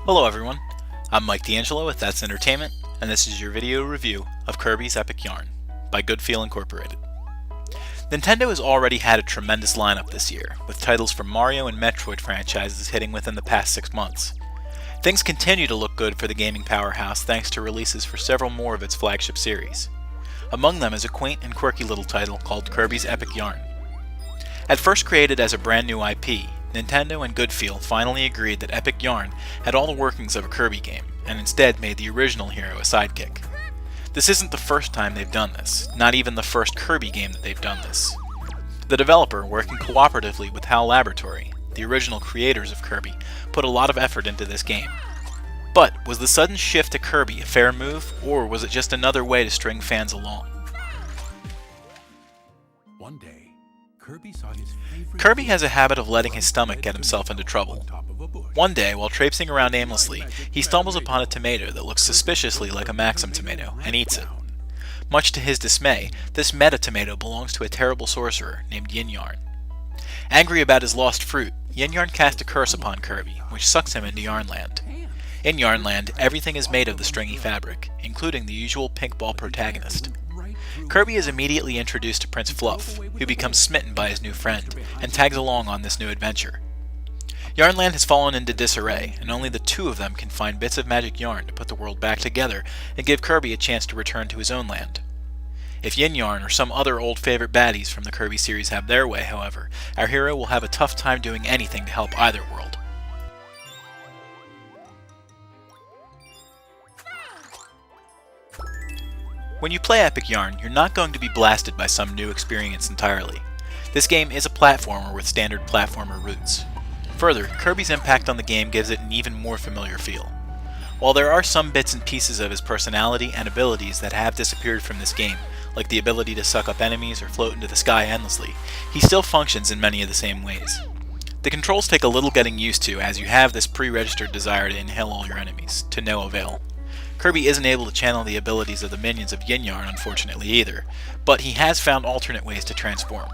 Hello everyone, I'm Mike DeAngelo with That's Entertainment, and this is your video review of Kirby's Epic Yarn by Goodfeel Incorporated. Nintendo has already had a tremendous lineup this year, with titles from Mario and Metroid franchises hitting within the past 6 months. Things continue to look good for the gaming powerhouse thanks to releases for several more of its flagship series. Among them is a quaint and quirky little title called Kirby's Epic Yarn. At first created as a brand new IP, Nintendo and Goodfeel finally agreed that Epic Yarn had all the workings of a Kirby game, and instead made the original hero a sidekick. This isn't the first time they've done this, not even the first Kirby game that they've done this. The developer, working cooperatively with HAL Laboratory, the original creators of Kirby, put a lot of effort into this game. But was the sudden shift to Kirby a fair move, or was it just another way to string fans along? One day, Kirby has a habit of letting his stomach get himself into trouble. One day, while traipsing around aimlessly, he stumbles upon a tomato that looks suspiciously like a Maxim tomato, and eats it. Much to his dismay, this meta-tomato belongs to a terrible sorcerer named Yin Yarn. Angry about his lost fruit, Yin Yarn casts a curse upon Kirby, which sucks him into Yarnland. In Yarnland, everything is made of the stringy fabric, including the usual pink ball protagonist. Kirby is immediately introduced to Prince Fluff, who becomes smitten by his new friend, and tags along on this new adventure. Yarnland has fallen into disarray, and only the two of them can find bits of magic yarn to put the world back together and give Kirby a chance to return to his own land. If Yin Yarn or some other old favorite baddies from the Kirby series have their way, however, our hero will have a tough time doing anything to help either world. When you play Epic Yarn, you're not going to be blasted by some new experience entirely. This game is a platformer with standard platformer roots. Further, Kirby's impact on the game gives it an even more familiar feel. While there are some bits and pieces of his personality and abilities that have disappeared from this game, like the ability to suck up enemies or float into the sky endlessly, he still functions in many of the same ways. The controls take a little getting used to, as you have this pre-registered desire to inhale all your enemies, to no avail. Kirby isn't able to channel the abilities of the minions of Yin Yarn, unfortunately, either, but he has found alternate ways to transform.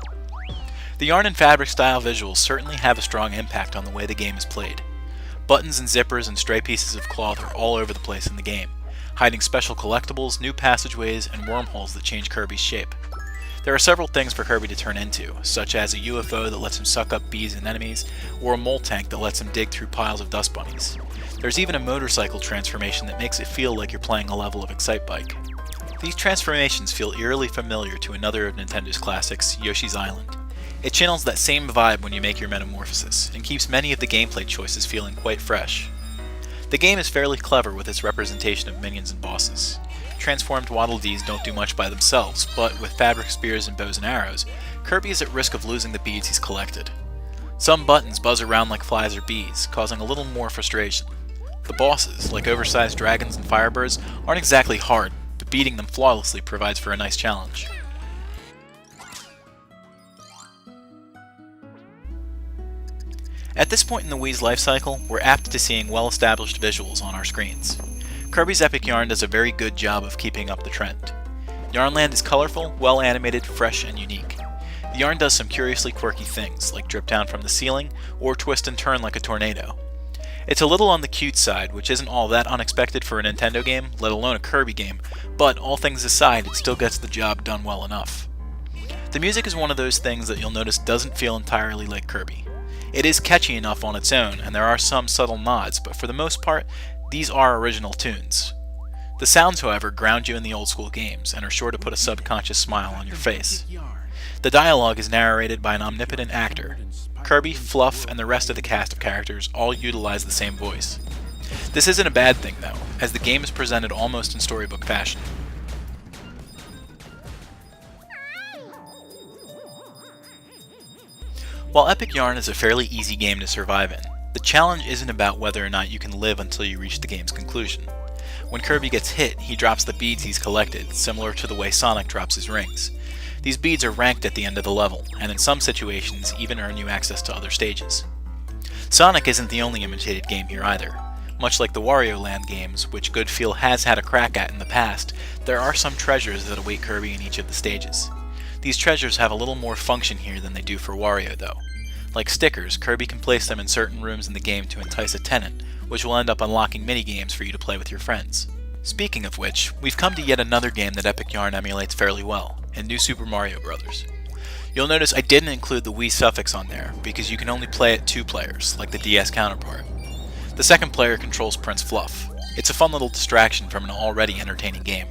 The yarn and fabric style visuals certainly have a strong impact on the way the game is played. Buttons and zippers and stray pieces of cloth are all over the place in the game, hiding special collectibles, new passageways, and wormholes that change Kirby's shape. There are several things for Kirby to turn into, such as a UFO that lets him suck up bees and enemies, or a mole tank that lets him dig through piles of dust bunnies. There's even a motorcycle transformation that makes it feel like you're playing a level of Excitebike. These transformations feel eerily familiar to another of Nintendo's classics, Yoshi's Island. It channels that same vibe when you make your metamorphosis, and keeps many of the gameplay choices feeling quite fresh. The game is fairly clever with its representation of minions and bosses. Transformed Waddle Dees don't do much by themselves, but with fabric spears and bows and arrows, Kirby is at risk of losing the beads he's collected. Some buttons buzz around like flies or bees, causing a little more frustration. The bosses, like oversized dragons and firebirds, aren't exactly hard, but beating them flawlessly provides for a nice challenge. At this point in the Wii's life cycle, we're apt to seeing well-established visuals on our screens. Kirby's Epic Yarn does a very good job of keeping up the trend. Yarnland is colorful, well-animated, fresh, and unique. The yarn does some curiously quirky things, like drip down from the ceiling, or twist and turn like a tornado. It's a little on the cute side, which isn't all that unexpected for a Nintendo game, let alone a Kirby game, but all things aside, it still gets the job done well enough. The music is one of those things that you'll notice doesn't feel entirely like Kirby. It is catchy enough on its own, and there are some subtle nods, but for the most part, these are original tunes. The sounds, however, ground you in the old school games, and are sure to put a subconscious smile on your face. The dialogue is narrated by an omnipotent actor. Kirby, Fluff, and the rest of the cast of characters all utilize the same voice. This isn't a bad thing, though, as the game is presented almost in storybook fashion. While Epic Yarn is a fairly easy game to survive in, the challenge isn't about whether or not you can live until you reach the game's conclusion. When Kirby gets hit, he drops the beads he's collected, similar to the way Sonic drops his rings. These beads are ranked at the end of the level, and in some situations even earn you access to other stages. Sonic isn't the only imitated game here either. Much like the Wario Land games, which Goodfeel has had a crack at in the past, there are some treasures that await Kirby in each of the stages. These treasures have a little more function here than they do for Wario though. Like stickers, Kirby can place them in certain rooms in the game to entice a tenant, which will end up unlocking mini-games for you to play with your friends. Speaking of which, we've come to yet another game that Epic Yarn emulates fairly well, in New Super Mario Bros. You'll notice I didn't include the Wii suffix on there, because you can only play it 2 players, like the DS counterpart. The second player controls Prince Fluff. It's a fun little distraction from an already entertaining game.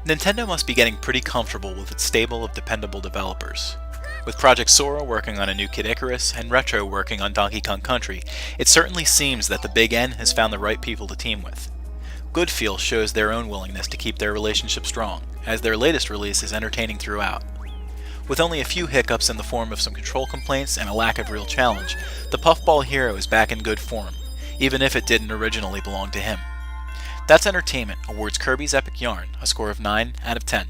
Nintendo must be getting pretty comfortable with its stable of dependable developers. With Project Sora working on a new Kid Icarus, and Retro working on Donkey Kong Country, it certainly seems that the Big N has found the right people to team with. Goodfeel shows their own willingness to keep their relationship strong, as their latest release is entertaining throughout. With only a few hiccups in the form of some control complaints and a lack of real challenge, the Puffball hero is back in good form, even if it didn't originally belong to him. That's Entertainment awards Kirby's Epic Yarn a score of 9 out of 10.